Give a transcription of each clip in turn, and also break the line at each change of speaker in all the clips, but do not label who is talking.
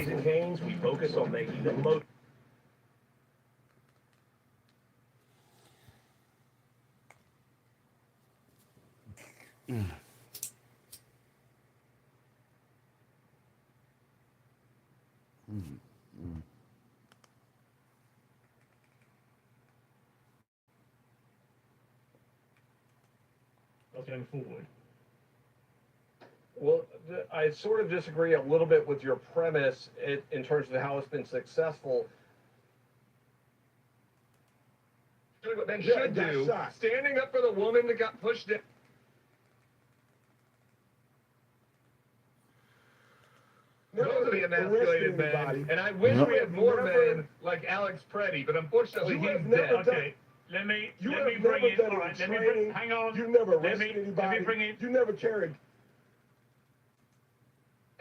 Raising Cane's, we focus on making the most.
Going forward.
Well, I sort of disagree a little bit with your premise in terms of how it's been successful. What men should do, standing up for the woman that got pushed in. Those are the emasculated men, and I wish we had more men like Alex Preddy, but unfortunately he's dead.
Okay, let me bring it. All right, hang on.
You never
let me bring it.
You never carried.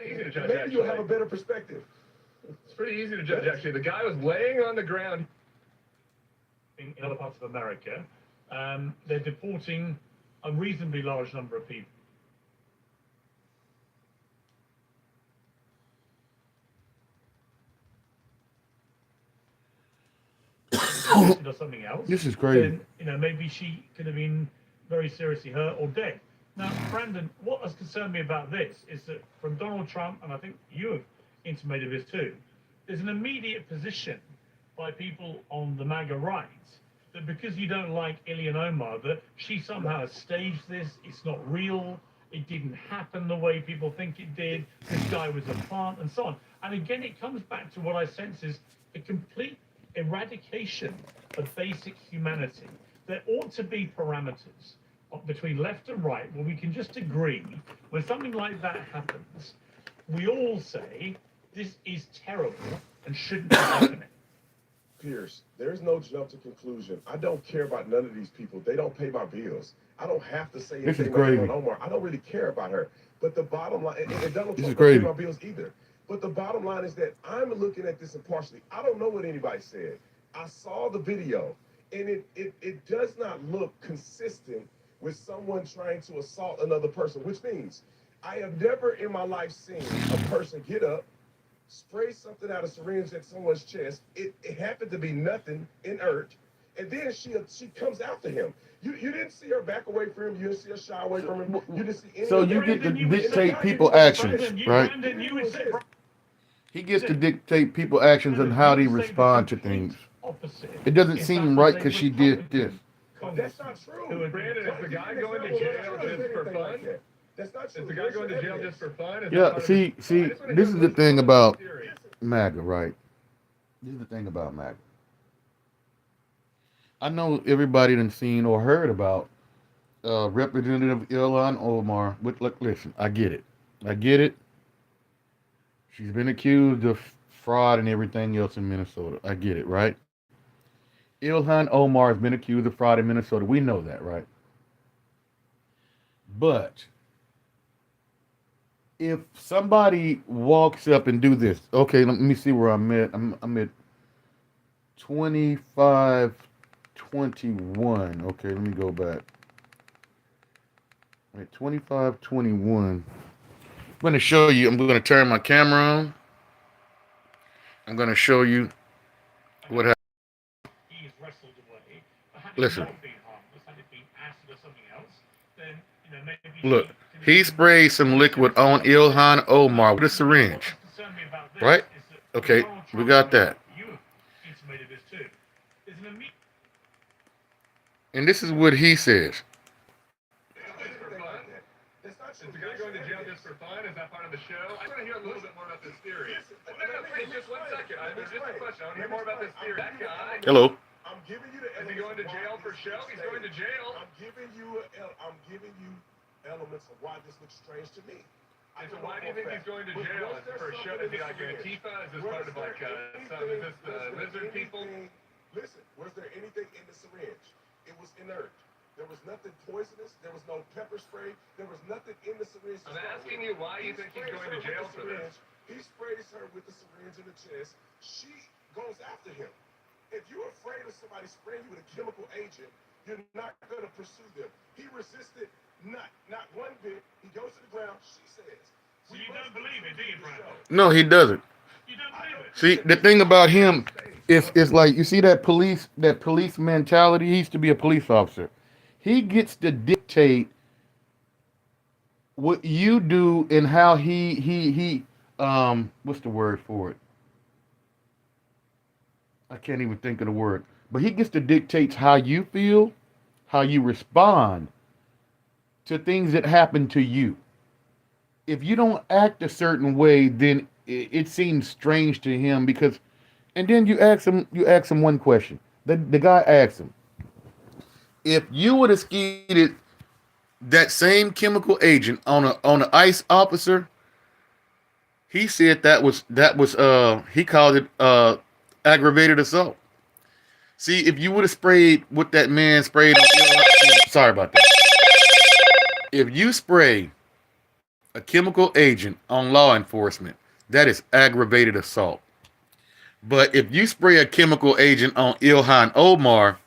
Easy to judge,
Maybe
actually.
you'll have a better perspective.
It's pretty easy to judge, actually. The guy was laying on the ground.
In other parts of America, they're deporting a reasonably large number of people. Or something else.
This is crazy.
Then, maybe she could have been very seriously hurt or dead. Now, Brandon, what has concerned me about this is that from Donald Trump, and I think you have intimated this too, there's an immediate position by people on the MAGA right that because you don't like Ilhan Omar, that she somehow has staged this, it's not real, it didn't happen the way people think it did, this guy was a plant, and so on. And again, it comes back to what I sense is a complete eradication of basic humanity. There ought to be parameters between left and right where we can just agree when something like that happens, we all say this is terrible and shouldn't be happening.
Pierce, there's no jump to conclusion. I don't care about none of these people. They don't pay my bills. I don't have to say anything about Ilhan Omar. I don't really care about her. But the bottom line, and Donald Trump don't pay my bills either. But the bottom line is that I'm looking at this impartially. I don't know what anybody said. I saw the video, and it does not look consistent with someone trying to assault another person, which means I have never in my life seen a person get up, spray something out of syringe at someone's chest. It happened to be nothing, inert, and then she comes after him. You didn't see her back away from him. You didn't see her shy away from him. You didn't see any.
So you get to dictate people actions, right? He gets to dictate people actions and how they respond to things. It doesn't seem right because she did this.
That's not true.
Brandon, is the guy going to jail just for fun?
That's not true.
Is the guy going to jail just for fun?
Yeah, see, this is the thing about MAGA, right? This is the thing about MAGA. I know everybody done seen or heard about Representative Ilhan Omar. But look, listen, I get it. She's been accused of fraud and everything else in Minnesota. I get it, right? Ilhan Omar has been accused of fraud in Minnesota. We know that, right? But if somebody walks up and do this, okay, let me see where I'm at. I'm at 25-21. Okay, let me go back. At 25-21. I'm going to show you. I'm going to turn my camera on. I'm going to show you what happened. Listen. Look, he sprayed some liquid on Ilhan Omar with a syringe. Right? Okay, we got that. And this is what he says.
Is the guy going to jail just for fun? Is that part of the show? I want to hear a little bit more about this theory. Please, just 1 second. Just a question. I want to hear more about this theory. That guy.
Hello.
I'm giving you the.
Is he going to jail for show? He's going to jail.
I'm giving you elements of why this looks strange to me.
So why do you think he's going to jail? Is it for show? Is he like Antifa? Is this part of like is this the lizard people?
Listen, was there anything in the syringe? It was inert. There was nothing poisonous. There was no pepper spray. There was nothing in the syringe.
I'm asking you why you think he's going to jail for this.
He sprays her with the syringe in the chest. She goes after him. If you're afraid of somebody spraying you with a chemical agent, you're not going to pursue them. He resisted not one bit. He goes to the ground. She says.
So you don't believe it, do you, Brandon?
No, he doesn't.
You
See, the thing about him is like you see that police mentality. He used to be a police officer. He gets to dictate what you do and how he what's the word for it? I can't even think of the word. But he gets to dictate how you feel, how you respond to things that happen to you. If you don't act a certain way, then it seems strange to him because and then you ask him one question. The guy asked him, if you would have skeeted that same chemical agent on an ICE officer, he said that was he called it aggravated assault. See, if you would have sprayed what that man sprayed on sorry about that. If you spray a chemical agent on law enforcement, that is aggravated assault. But if you spray a chemical agent on Ilhan Omar,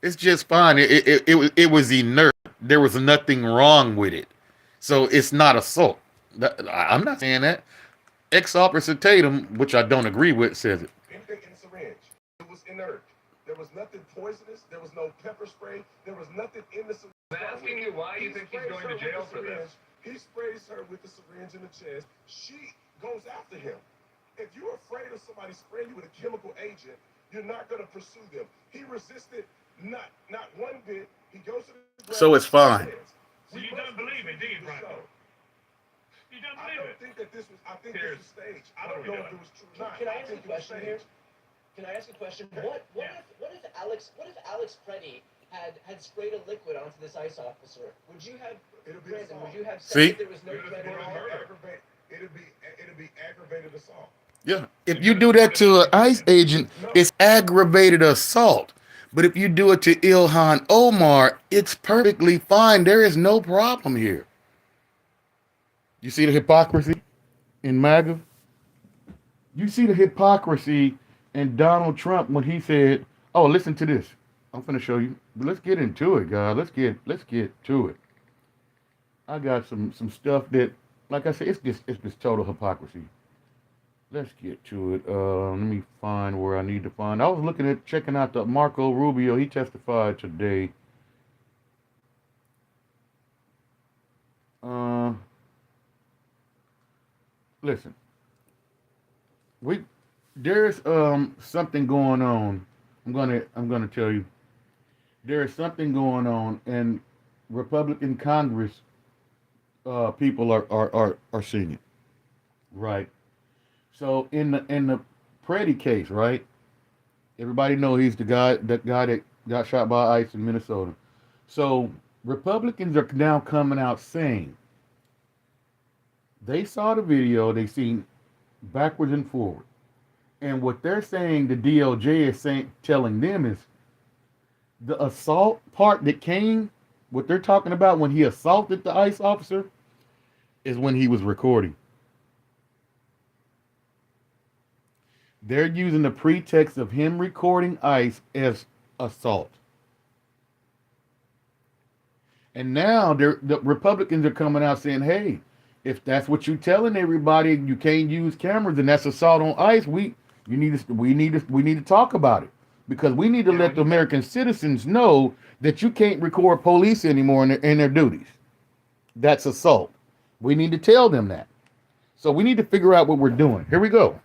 it's just fine. It was inert. There was nothing wrong with it. So it's not assault. I'm not saying that. Ex-Officer Tatum, which I don't agree with, says it.
Anything in the syringe. It was inert. There was nothing poisonous. There was no pepper spray. There was nothing in the syringe.
I'm asking you why you think he's going to jail for this.
He sprays her with the syringe in the chest. She goes after him. If you're afraid of somebody spraying you with a chemical agent, you're not going to pursue them. He resisted not one bit. He goes to the ground.
So it's fine.
So you don't believe it, do you, Franklin? You don't
I
believe
don't
it?
think that this was. I think this was staged. I don't
What are we
know if
doing?
it was true or not.
Can I
I
ask a
think it was
question here?
staged.
Can I ask a question? What if Alex Preddy had sprayed a liquid onto this ICE officer? Would you have Brandon, would you have said
See?
that there was no threat at all?
It'd be aggravated assault.
Yeah. If you do that to an ICE agent, it's aggravated assault. But if you do it to Ilhan Omar, it's perfectly fine. There is no problem here. You see the hypocrisy in MAGA? You see the hypocrisy in Donald Trump when he said, "Oh, listen to this. I'm going to show you. But let's get into it, guys. Let's get to it." I got some stuff that, like I said, it's just total hypocrisy. Let's get to it. Let me find where I need to find. I was checking out the Marco Rubio. He testified today. Listen. There's something going on. I'm gonna tell you. There is something going on, and Republican Congress people are seeing it. Right. So in the Preddy case, right? Everybody know he's the guy that got shot by ICE in Minnesota. So Republicans are now coming out saying they saw the video, they seen backwards and forward. And what they're saying, the DOJ is telling them is the assault part that came, what they're talking about when he assaulted the ICE officer is when he was recording. They're using the pretext of him recording ICE as assault. And now the Republicans are coming out saying, hey, if that's what you're telling everybody, you can't use cameras and that's assault on ICE, we need to talk about it. Because we need to let the American citizens know that you can't record police anymore in their duties. That's assault. We need to tell them that. So we need to figure out what we're doing. Here we go.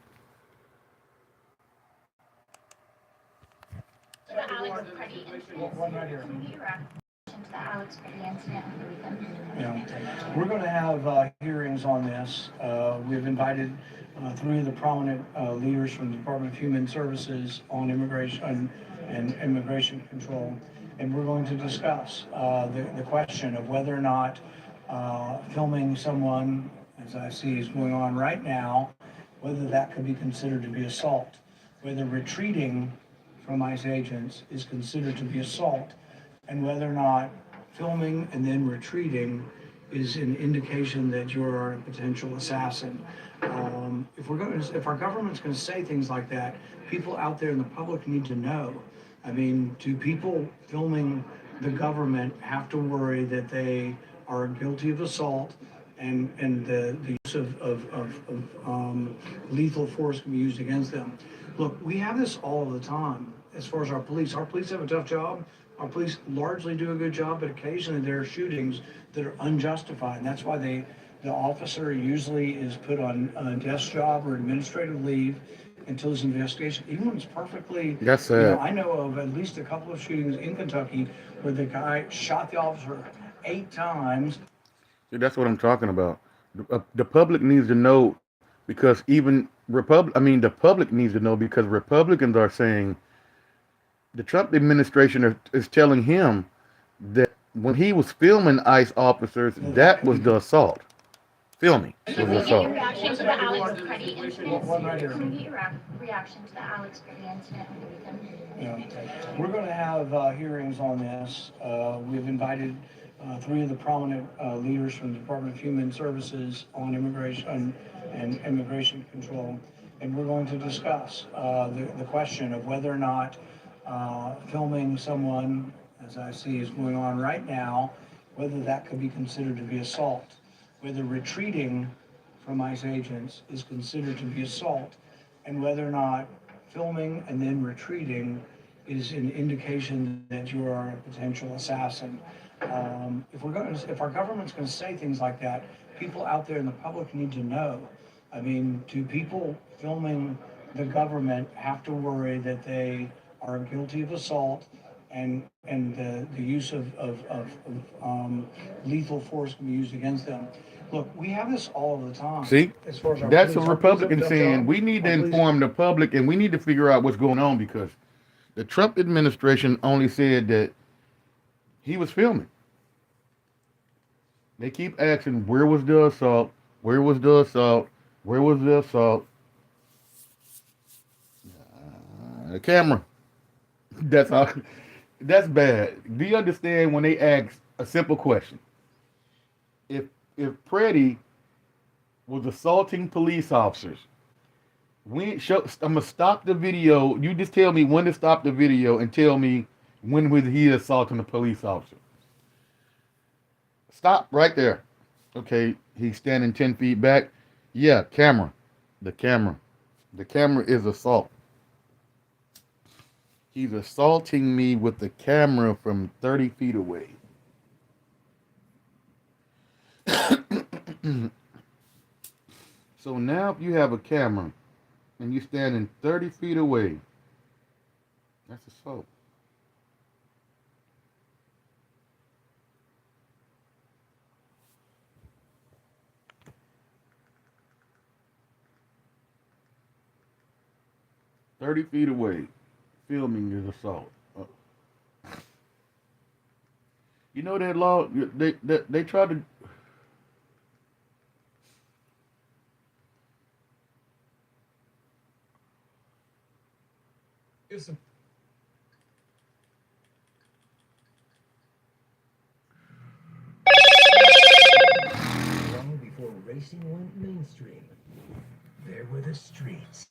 We're going to have hearings on this. We've invited three of the prominent leaders from the Department of Human Services on immigration and immigration control, and we're going to discuss the question of whether or not filming someone, as I see is going on right now, whether that could be considered to be assault, whether retreating from ICE agents is considered to be assault, and whether or not filming and then retreating is an indication that you're a potential assassin. If our government's going to say things like that, people out there in the public need to know. I mean, do people filming the government have to worry that they are guilty of assault and the use of lethal force can be used against them. Look, we have this all the time as far as our police. Our police have a tough job. Our police largely do a good job, but occasionally there are shootings that are unjustified. And that's why the officer usually is put on a desk job or administrative leave until his investigation, even when it's perfectly,
That's sad.
I know of at least a couple of shootings in Kentucky where the guy shot the officer 8 times.
See, that's what I'm talking about. The public needs to know because even the public needs to know because Republicans are saying the Trump administration is telling him that when he was filming ICE officers, that was the assault. Filming was the assault.
Reaction to the Alex Petty incident. Can we get your reaction to the Alex Petty incident with the weekend?
Yeah. We're going to have hearings on this. We've invited 3 of the prominent leaders from the Department of Human Services on immigration and immigration control, and we're going to discuss the question of whether or not filming someone, as I see is going on right now, whether that could be considered to be assault, whether retreating from ICE agents is considered to be assault, and whether or not filming and then retreating is an indication that you are a potential assassin. If our government's going to say things like that, people out there in the public need to know. I mean, do people filming the government have to worry that they are guilty of assault and the use of lethal force can be used against them? Look, we have this all the time.
See,
as far as our
that's a
police.
Republican saying we need to inform the public and we need to figure out what's going on because the Trump administration only said that he was filming. They keep asking, where was the assault? Where was the assault? Where was the assault? The camera. That's all. That's bad. Do you understand when they ask a simple question? If Freddie was assaulting police officers, I'm gonna stop the video. You just tell me when to stop the video and tell me when was he assaulting a police officer. Stop right there. Okay, he's standing 10 feet back. Yeah, camera. The camera. The camera is assault. He's assaulting me with the camera from 30 feet away. So now if you have a camera and you're standing 30 feet away, that's assault. "30 feet away, filming is assault." You know that law? They tried to.
Long before racing went mainstream, there were the streets.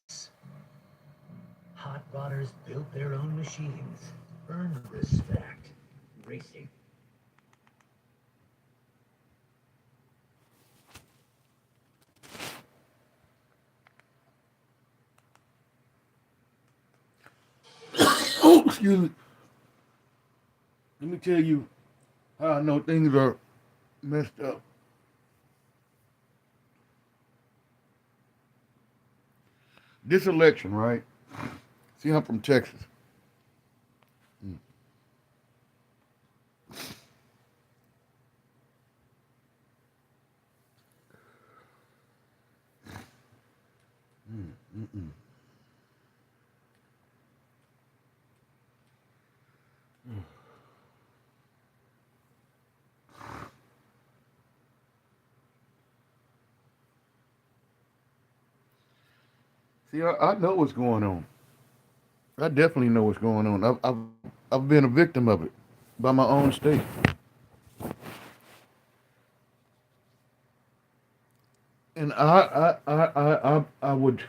Hot rodders built their own machines, earned respect, racing.
Oh, excuse me. Let me tell you how I know things are messed up. This election, right? See, I'm from Texas. Mm. Mm. See, I know what's going on. I definitely know what's going on. I've been a victim of it by my own state. And I would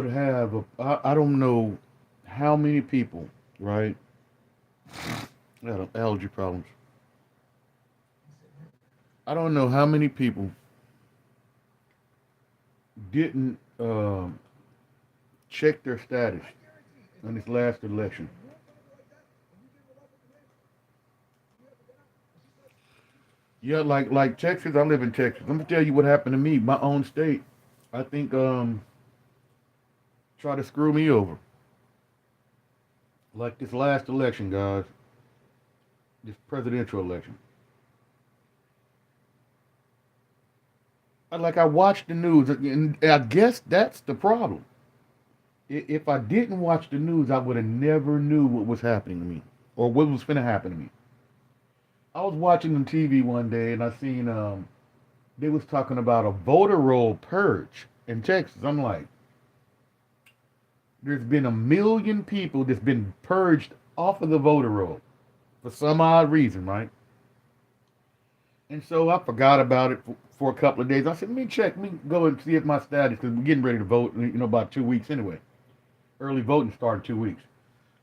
have I don't know how many people, right? I had allergy problems. I don't know how many people didn't check their status in this last election. Yeah, like Texas. I live in Texas. Let me tell you what happened to me. My own state. I think try to screw me over. Like this last election, guys. This presidential election. I watched the news, and I guess that's the problem. If I didn't watch the news, I would have never knew what was happening to me or what was finna happen to me. I was watching on TV one day, and I seen they was talking about a voter roll purge in Texas. I'm like, there's been 1 million people that's been purged off of the voter roll for some odd reason, right? And so I forgot about it for a couple of days. I said, let me go and see if my status, because we're getting ready to vote, about 2 weeks anyway. Early voting started 2 weeks.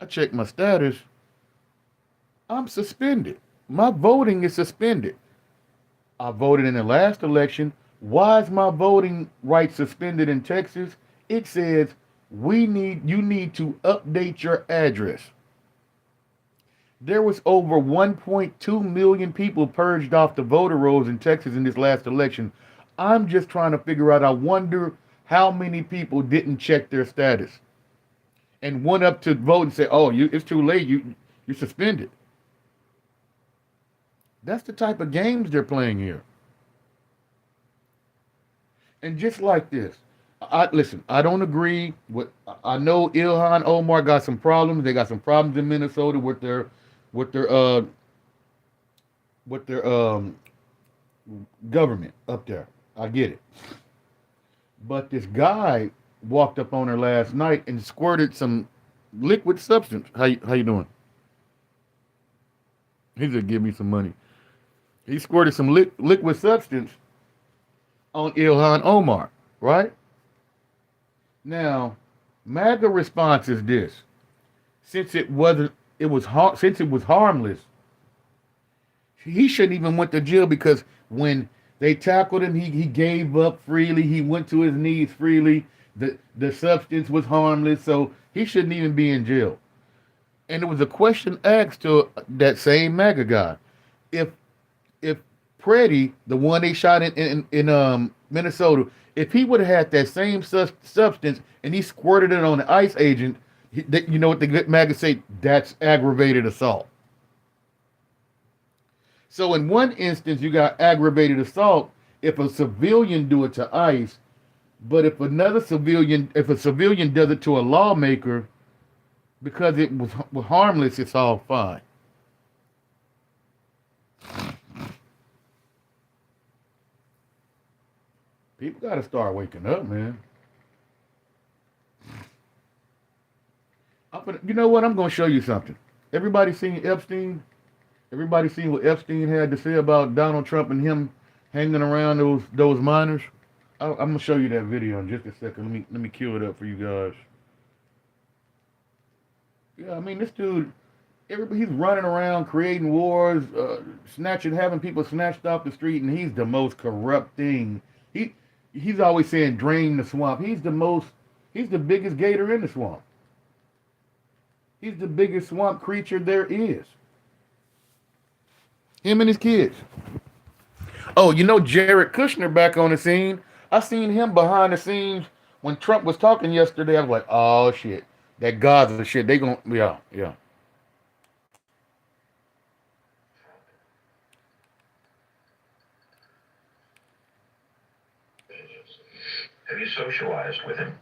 I checked my status. I'm suspended. My voting is suspended. I voted in the last election. Why is my voting rights suspended in Texas? It says you need to update your address. There was over 1.2 million people purged off the voter rolls in Texas in this last election. I'm just trying to figure out, I wonder how many people didn't check their status and went up to vote and said, oh, it's too late, you're suspended. That's the type of games they're playing here. And just like this, listen, I don't agree with, I know Ilhan Omar got some problems. They got some problems in Minnesota with their government up there. I get it. But this guy walked up on her last night and squirted some liquid substance. How you doing? He said, give me some money. He squirted some liquid substance on Ilhan Omar, right? Now, MAGA response is this: since it was harmless, he shouldn't even went to jail, because when they tackled him, he gave up freely. He went to his knees freely. The substance was harmless, so he shouldn't even be in jail. And there was a question asked to that same MAGA guy: if Preddy, the one they shot in Minnesota, if he would have had that same substance and he squirted it on the ICE agent, you know what the MAGA say? That's aggravated assault. So in one instance, you got aggravated assault if a civilian do it to ICE, but if a civilian does it to a lawmaker, because it was harmless, it's all fine. People got to start waking up, man. You know what? I'm going to show you something. Everybody seen Epstein? Everybody seen what Epstein had to say about Donald Trump and him hanging around those minors? I'm going to show you that video in just a second. Let me cue it up for you guys. Yeah, I mean, this dude, he's running around creating wars, having people snatched off the street, and he's the most corrupt thing. He's always saying drain the swamp. He's the biggest gator in the swamp. He's the biggest swamp creature there is. Him and his kids. Oh, Jared Kushner back on the scene. I seen him behind the scenes when Trump was talking yesterday. I was like, oh shit, that Gaza shit. They gonna, yeah.
Have you socialized with him?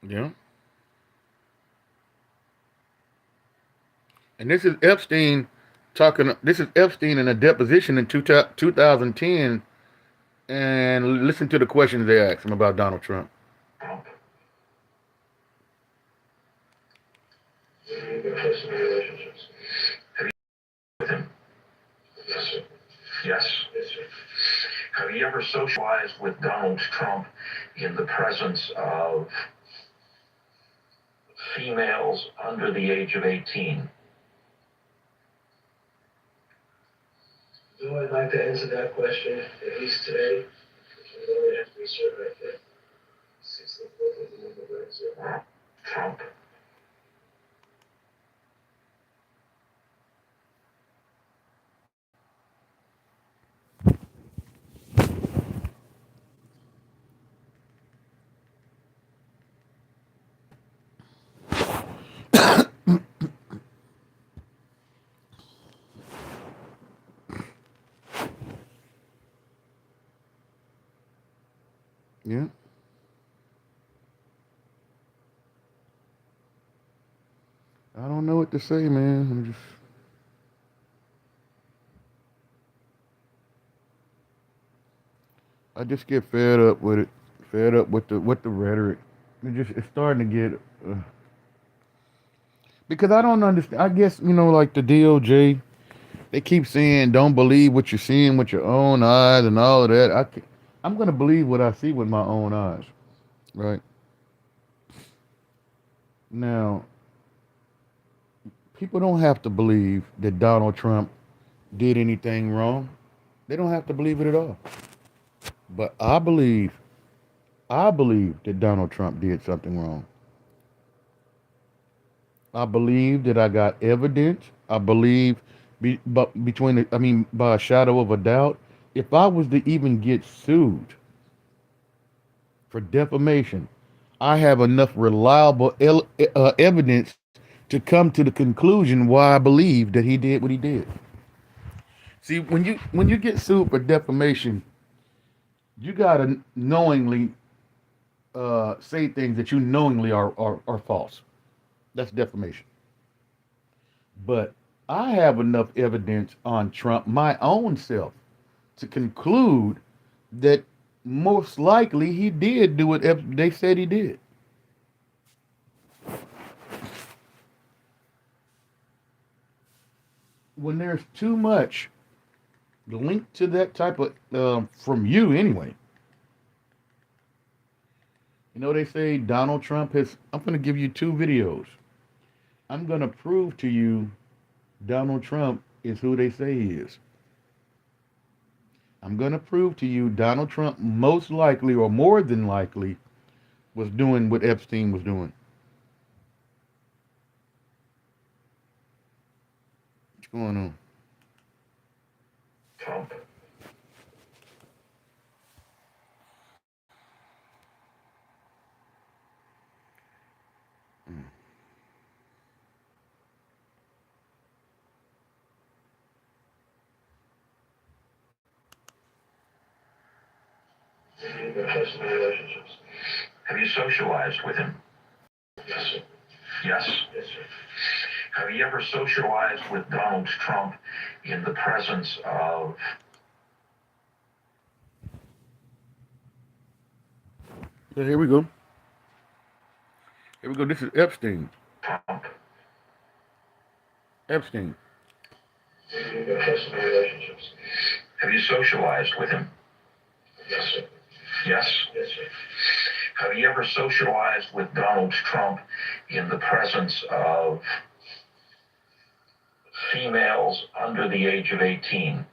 Yeah. And this is Epstein talking. This is Epstein in a deposition in 2010. And listen to the questions they asked him about Donald Trump.
Have you with him? Yes. Yes, sir. Have you ever socialized with Donald Trump in the presence of females under the age of 18?
Though I'd like to answer that question, at least today, I'm going to have to be certain I can.
Trump.
Yeah. I don't know what to say, man. I just get fed up with it. Fed up with the rhetoric. It's starting to get because I don't understand. I guess like the DOJ, they keep saying don't believe what you're seeing with your own eyes and all of that. I'm gonna believe what I see with my own eyes, right? Now, people don't have to believe that Donald Trump did anything wrong. They don't have to believe it at all. But I believe that Donald Trump did something wrong. I believe that I got evidence. I believe, by a shadow of a doubt, if I was to even get sued for defamation, I have enough reliable evidence to come to the conclusion why I believe that he did what he did. See, when you get sued for defamation, you gotta knowingly say things that you knowingly are false. That's defamation. But I have enough evidence on Trump, my own self, to conclude that most likely he did do what they said he did. When there's too much linked to that type of, from you anyway. They say Donald Trump has, I'm going to give you 2 videos. I'm going to prove to you Donald Trump is who they say he is. I'm going to prove to you Donald Trump most likely or more than likely was doing what Epstein was doing. What's going on?
Trump. Personal relationships. Have you socialized with him? Yes, sir. Yes? Yes, sir. Have you ever socialized with Donald Trump in the presence of...
So here we go. Here we go. This is Epstein.
Trump?
Epstein.
Personal relationships. Have you socialized with him? Yes, sir. Yes? Yes, sir. Have you ever socialized with Donald Trump in the presence of females under the age of 18?